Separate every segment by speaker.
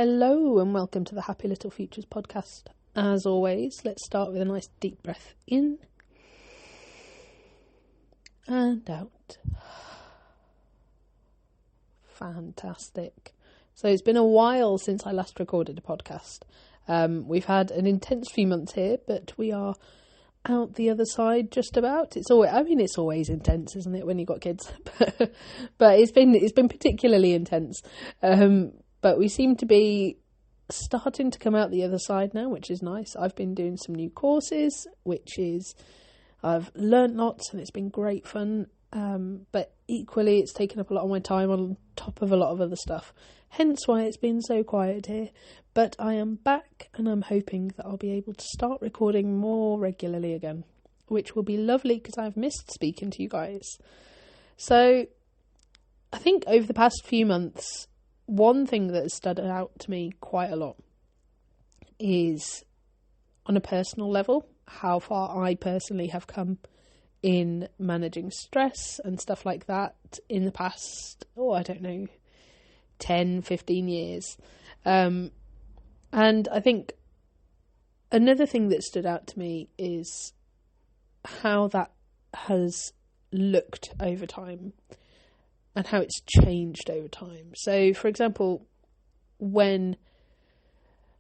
Speaker 1: Hello and welcome to the Happy Little Futures podcast. As always, let's start with a nice deep breath in and out. Fantastic. So it's been a while since I last recorded a podcast. We've had an intense few months here, but we are out the other side just about. It's always intense, isn't it, when you've got kids? But it's been particularly intense. But we seem to be starting to come out the other side now, which is nice. I've been doing some new courses, I've learnt lots and it's been great fun. But equally, it's taken up a lot of my time on top of a lot of other stuff. Hence why it's been so quiet here. But I am back and I'm hoping that I'll be able to start recording more regularly again, which will be lovely because I've missed speaking to you guys. So I think over the past few months, one thing that has stood out to me quite a lot is, on a personal level, how far I personally have come in managing stress and stuff like that in the past, 10, 15 years. And I think another thing that stood out to me is how that has looked over time and how it's changed over time. So, for example, when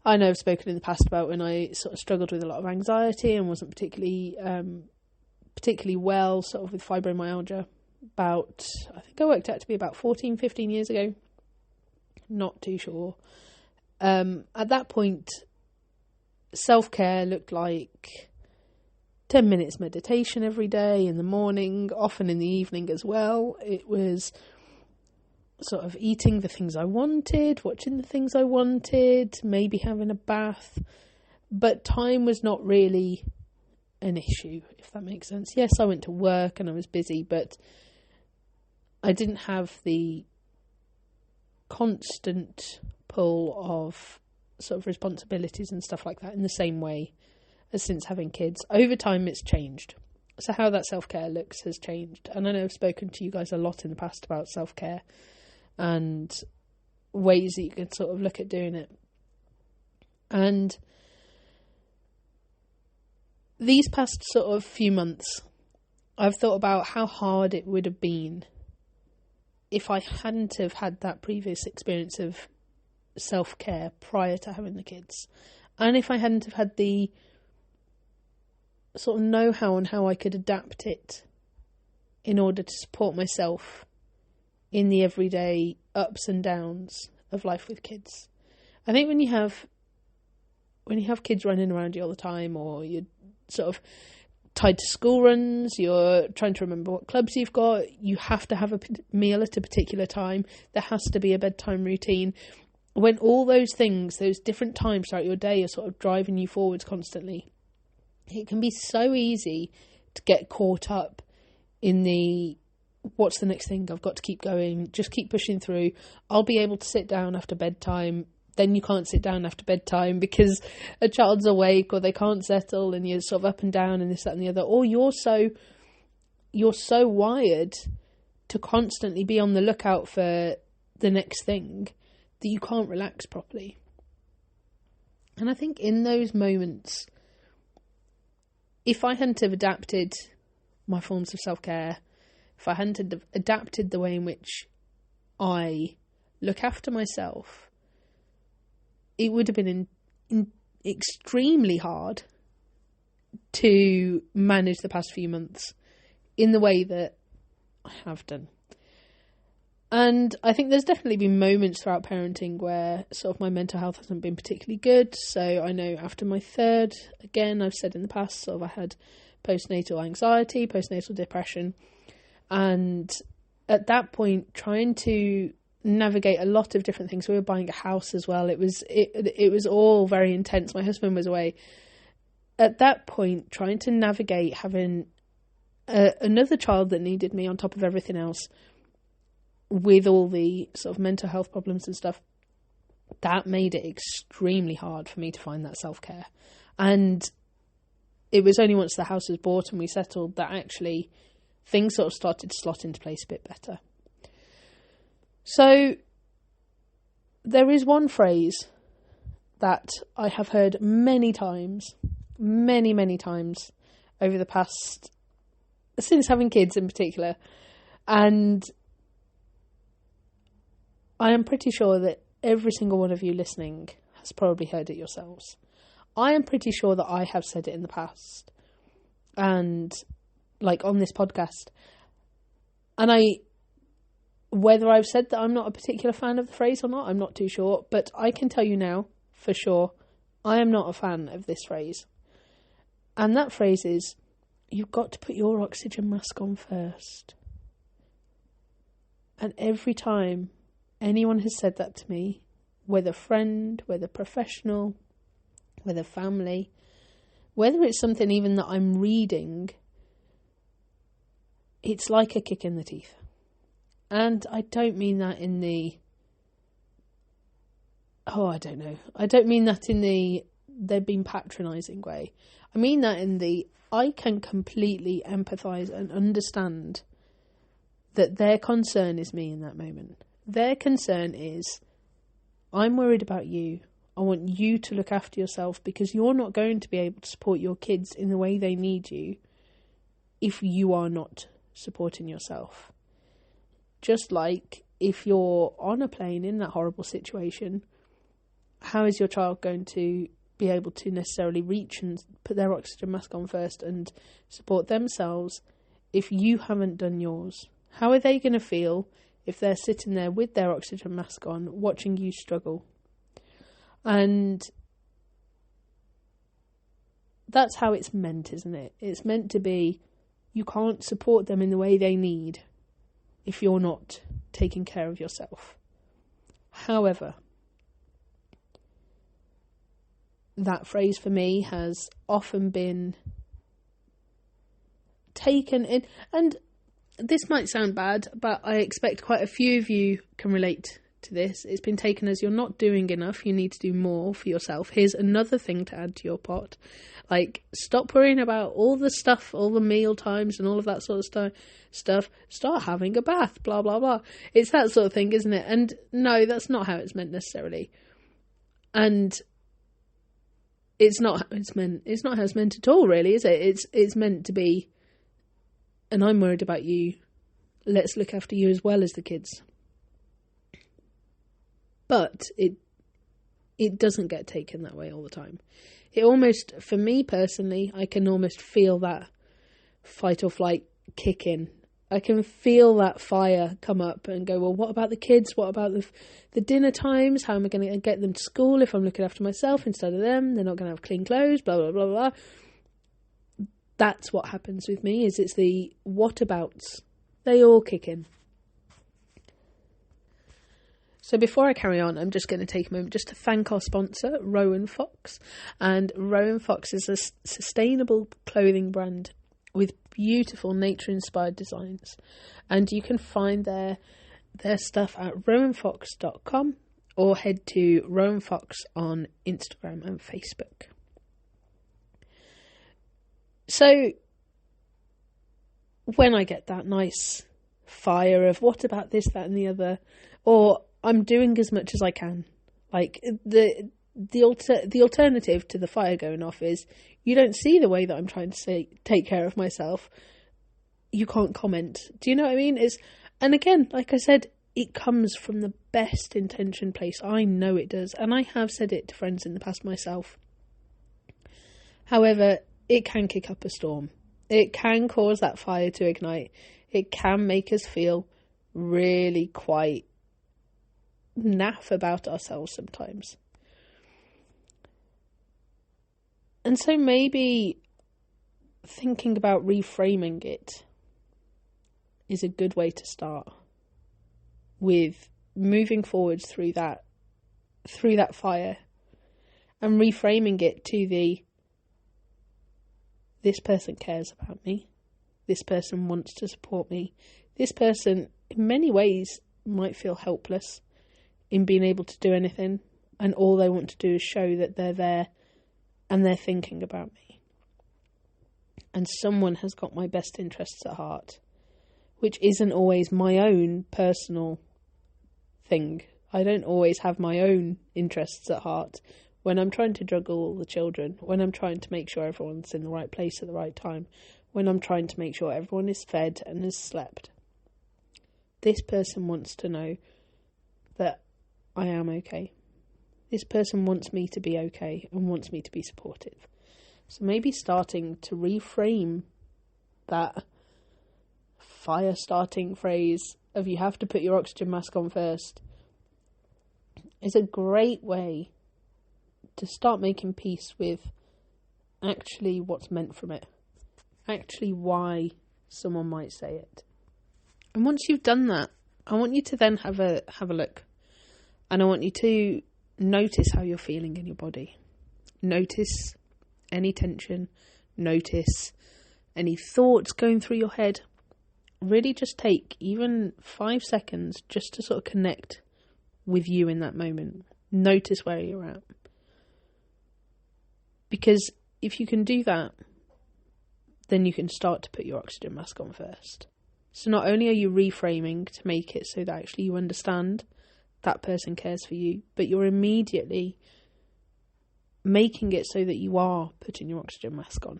Speaker 1: I know I've spoken in the past about when I sort of struggled with a lot of anxiety and wasn't particularly well, sort of with fibromyalgia, I think I worked out to be about 14, 15 years ago. Not too sure. At that point, self-care looked like 10 minutes meditation every day in the morning, often in the evening as well. It was sort of eating the things I wanted, watching the things I wanted, maybe having a bath. But time was not really an issue, if that makes sense. Yes, I went to work and I was busy, but I didn't have the constant pull of sort of responsibilities and stuff like that in the same way as since having kids. Over time, it's changed. So how that self-care looks has changed. And I know I've spoken to you guys a lot in the past about self-care and ways that you can sort of look at doing it. And these past sort of few months, I've thought about how hard it would have been if I hadn't have had that previous experience of self-care prior to having the kids. And if I hadn't have had the sort of know-how on how I could adapt it in order to support myself in the everyday ups and downs of life with kids. I think when you have kids running around you all the time, or you're sort of tied to school runs, you're trying to remember what clubs you've got, you have to have a meal at a particular time, there has to be a bedtime routine. When all those things, those different times throughout your day are sort of driving you forwards constantly, it can be so easy to get caught up in the, what's the next thing? I've got to keep going, just keep pushing through. I'll be able to sit down after bedtime. Then you can't sit down after bedtime because a child's awake or they can't settle and you're sort of up and down and this, that and the other. Or you're so wired to constantly be on the lookout for the next thing that you can't relax properly. And I think in those moments, if I hadn't have adapted my forms of self-care, if I hadn't have adapted the way in which I look after myself, it would have been extremely hard to manage the past few months in the way that I have done. And I think there's definitely been moments throughout parenting where sort of my mental health hasn't been particularly good. So I know after my third, again, I've said in the past, sort of I had postnatal anxiety, postnatal depression. And at that point, trying to navigate a lot of different things. We were buying a house as well. It was all very intense. My husband was away. At that point, trying to navigate having another child that needed me on top of everything else, with all the sort of mental health problems and stuff, that made it extremely hard for me to find that self-care. And it was only once the house was bought and we settled that actually things sort of started to slot into place a bit better. So There is one phrase that I have heard many times, many times over the past, since having kids in particular, and I am pretty sure that every single one of you listening has probably heard it yourselves. I am pretty sure that I have said it in the past, and like on this podcast, and whether I've said that I'm not a particular fan of the phrase or not, I'm not too sure, but I can tell you now for sure, I am not a fan of this phrase. And that phrase is, you've got to put your oxygen mask on first. And every time anyone has said that to me, whether friend, whether professional, whether family, whether it's something even that I'm reading, it's like a kick in the teeth. And I don't mean that in the, I don't mean that in the they've been patronising way. I mean that in the, I can completely empathise and understand that their concern is me in that moment. Their concern is, I'm worried about you. I want you to look after yourself, because you're not going to be able to support your kids in the way they need you if you are not supporting yourself. Just like if you're on a plane in that horrible situation, how is your child going to be able to necessarily reach and put their oxygen mask on first and support themselves if you haven't done yours? How are they going to feel if they're sitting there with their oxygen mask on, watching you struggle? And that's how it's meant, isn't it? It's meant to be, you can't support them in the way they need if you're not taking care of yourself. However, that phrase for me has often been taken in, and this might sound bad, but I expect quite a few of you can relate to this. It's been taken as, you're not doing enough, you need to do more for yourself. Here's another thing to add to your pot. Like, stop worrying about all the stuff, all the meal times and all of that sort of stuff. Start having a bath, blah, blah, blah. It's that sort of thing, isn't it? And no, that's not how it's meant necessarily. And it's not how it's meant. It's not how it's meant at all, really, is it? It's meant to be, and I'm worried about you. Let's look after you as well as the kids. But it doesn't get taken that way all the time. It almost, for me personally, I can almost feel that fight or flight kick in. I can feel that fire come up and go, well, what about the kids? What about the dinner times? How am I going to get them to school if I'm looking after myself instead of them? They're not going to have clean clothes, blah, blah, blah, blah. That's what happens with me, is it's the whatabouts. They all kick in. So before I carry on, I'm just going to take a moment just to thank our sponsor, Rowan Fox. And Rowan Fox is a sustainable clothing brand with beautiful nature-inspired designs. And you can find their stuff at rowanfox.com or head to Rowan Fox on Instagram and Facebook. So when I get that nice fire of what about this, that and the other, or I'm doing as much as I can. Like, the alternative to the fire going off is, you don't see the way that I'm trying to take care of myself. You can't comment. Do you know what I mean? And again, like I said, it comes from the best intention place. I know it does. And I have said it to friends in the past myself. However, it can kick up a storm. It can cause that fire to ignite. It can make us feel really quite naff about ourselves sometimes. And so maybe thinking about reframing it is a good way to start with moving forwards through that fire and reframing it to this person cares about me, this person wants to support me, this person in many ways might feel helpless in being able to do anything, and all they want to do is show that they're there and they're thinking about me. And someone has got my best interests at heart, which isn't always my own personal thing. I don't always have my own interests at heart when I'm trying to juggle all the children, when I'm trying to make sure everyone's in the right place at the right time, when I'm trying to make sure everyone is fed and has slept. This person wants to know that I am okay. This person wants me to be okay and wants me to be supportive. So maybe starting to reframe that fire starting phrase of you have to put your oxygen mask on first is a great way to start making peace with actually what's meant from it. Actually why someone might say it. And once you've done that, I want you to then have a look. And I want you to notice how you're feeling in your body. Notice any tension. Notice any thoughts going through your head. Really just take even 5 seconds just to sort of connect with you in that moment. Notice where you're at. Because if you can do that, then you can start to put your oxygen mask on first. So not only are you reframing to make it so that actually you understand that person cares for you, but you're immediately making it so that you are putting your oxygen mask on.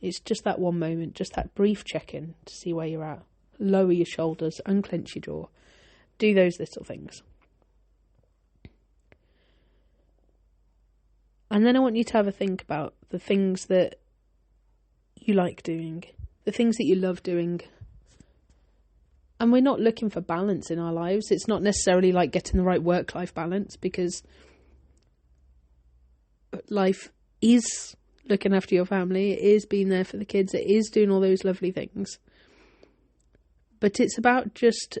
Speaker 1: It's just that one moment, just that brief check-in to see where you're at. Lower your shoulders, unclench your jaw. Do those little things. And then I want you to have a think about the things that you like doing, the things that you love doing. And we're not looking for balance in our lives. It's not necessarily like getting the right work-life balance, because life is looking after your family. It is being there for the kids. It is doing all those lovely things. But it's about just,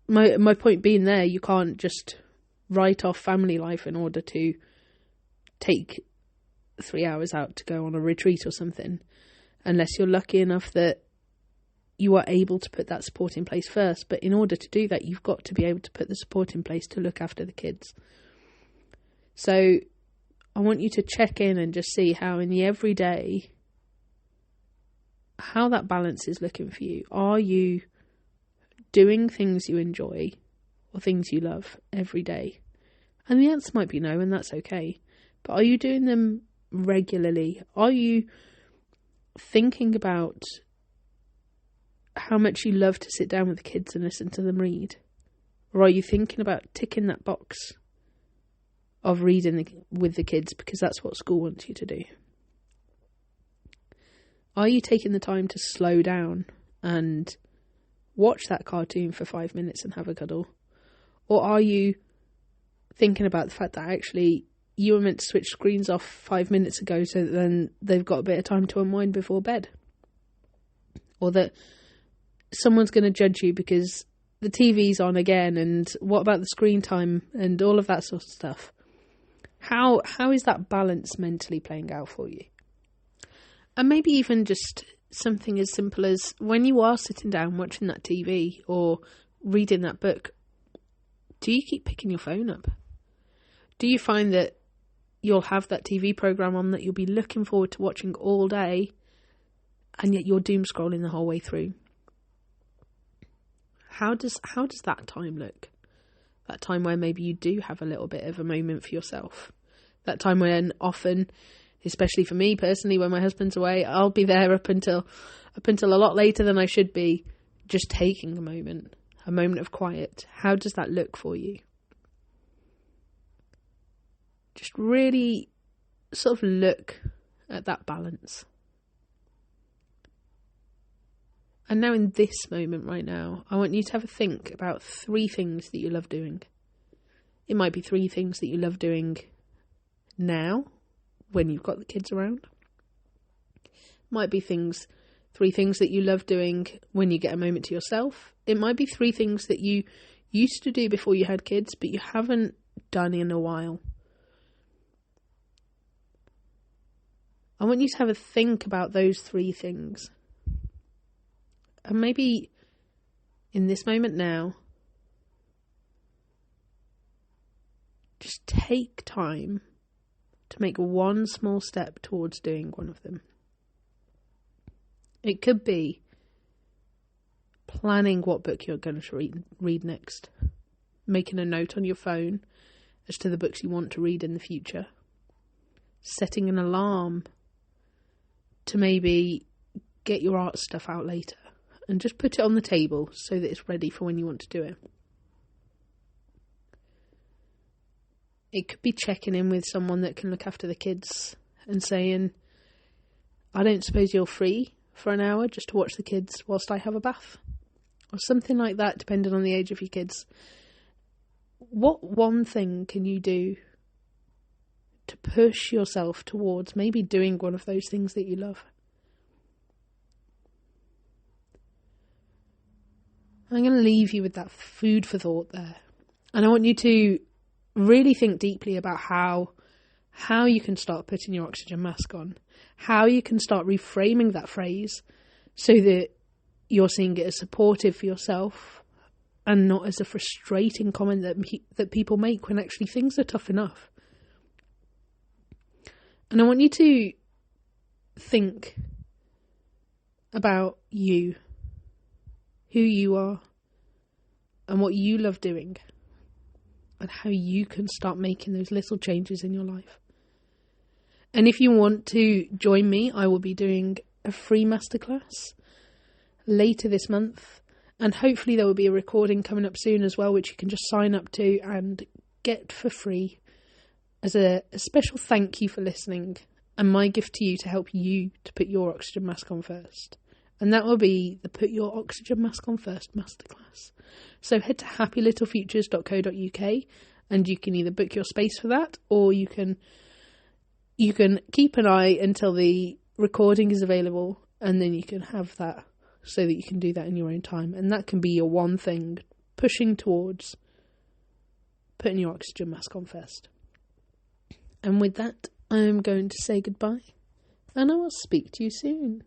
Speaker 1: my point being there, you can't just write off family life in order to take 3 hours out to go on a retreat or something, unless you're lucky enough that you are able to put that support in place first. But in order to do that, you've got to be able to put the support in place to look after the kids. So I want you to check in and just see how in the everyday, how that balance is looking for you. Are you doing things you enjoy or things you love every day? And the answer might be no, and that's okay. But are you doing them regularly? Are you thinking about how much you love to sit down with the kids and listen to them read? Or are you thinking about ticking that box of reading with the kids because that's what school wants you to do? Are you taking the time to slow down and watch that cartoon for 5 minutes and have a cuddle? Or are you thinking about the fact that actually you were meant to switch screens off 5 minutes ago so that then they've got a bit of time to unwind before bed? Or that someone's going to judge you because the TV's on again, and what about the screen time and all of that sort of stuff? How is that balance mentally playing out for you? And maybe even just something as simple as when you are sitting down watching that TV or reading that book, do you keep picking your phone up? Do you find that you'll have that TV program on that you'll be looking forward to watching all day, and yet you're doom scrolling the whole way through? How does that time look? That time where maybe you do have a little bit of a moment for yourself. That time when often, especially for me personally, when my husband's away, I'll be there up until a lot later than I should be, just taking a moment of quiet. How does that look for you? Just really sort of look at that balance. And now in this moment right now, I want you to have a think about 3 things that you love doing. It might be 3 things that you love doing now, when you've got the kids around. It might be 3 things that you love doing when you get a moment to yourself. It might be 3 things that you used to do before you had kids, but you haven't done in a while. I want you to have a think about those 3 things. And maybe in this moment now, just take time to make one small step towards doing one of them. It could be planning what book you're going to read next. making a note on your phone as to the books you want to read in the future, setting an alarm to maybe get your art stuff out later and just put it on the table so that it's ready for when you want to do it. It could be checking in with someone that can look after the kids and saying, I don't suppose you're free for an hour just to watch the kids whilst I have a bath? Or something like that, depending on the age of your kids. What one thing can you do to push yourself towards maybe doing one of those things that you love? I'm going to leave you with that food for thought there. And I want you to really think deeply about how you can start putting your oxygen mask on, how you can start reframing that phrase so that you're seeing it as supportive for yourself and not as a frustrating comment that people make when actually things are tough enough. And I want you to think about you, who you are, and what you love doing, and how you can start making those little changes in your life. And if you want to join me, I will be doing a free masterclass later this month, and hopefully there will be a recording coming up soon as well, which you can just sign up to and get for free as a special thank you for listening, and my gift to you to help you to put your oxygen mask on first. And that will be the Put Your Oxygen Mask On First masterclass. So head to happylittlefutures.co.uk and you can either book your space for that, or you can keep an eye until the recording is available, and then you can have that so that you can do that in your own time. And that can be your one thing pushing towards putting your oxygen mask on first. And with that, I am going to say goodbye, and I will speak to you soon.